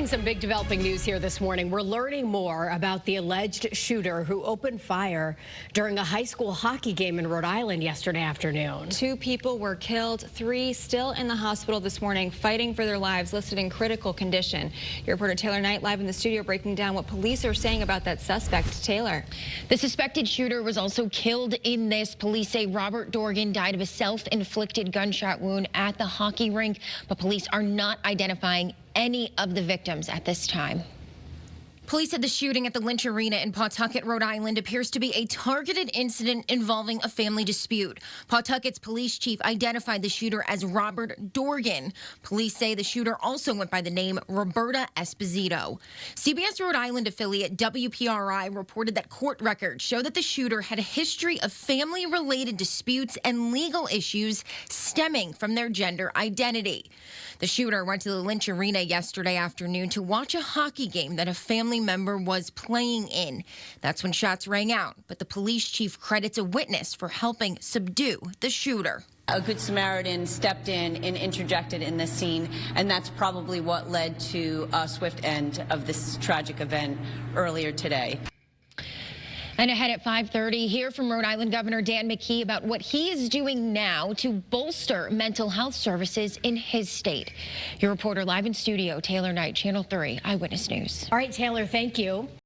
some big developing news here this morning. We're learning more about the alleged shooter who opened fire during a high school hockey game in Rhode Island yesterday afternoon. 2 people were killed, 3 still in the hospital this morning fighting for their lives, listed in critical condition. Your reporter Taylor Knight live in the studio breaking down what police are saying about that suspect. Taylor. The suspected shooter was also killed in this. Police say Robert Dorgan died of a self-inflicted gunshot wound at the hockey rink, but police are not identifying any of the victims at this time. Police said the shooting at the Lynch Arena in Pawtucket, Rhode Island appears to be a targeted incident involving a family dispute. Pawtucket's police chief identified the shooter as Robert Dorgan. Police say the shooter also went by the name Roberta Esposito. CBS Rhode Island affiliate WPRI reported that court records show that the shooter had a history of family-related disputes and legal issues stemming from their gender identity. The shooter went to the Lynch Arena yesterday afternoon to watch a hockey game that a family member was playing in. That's when shots rang out, but the police chief credits a witness for helping subdue the shooter. A good Samaritan stepped in and interjected in this scene, and that's probably what led to a swift end of this tragic event earlier today. And ahead at 5:30, hear from Rhode Island Governor Dan McKee about what he is doing now to bolster mental health services in his state. Your reporter live in studio, Taylor Knight, Channel 3 Eyewitness News. All right, Taylor, thank you.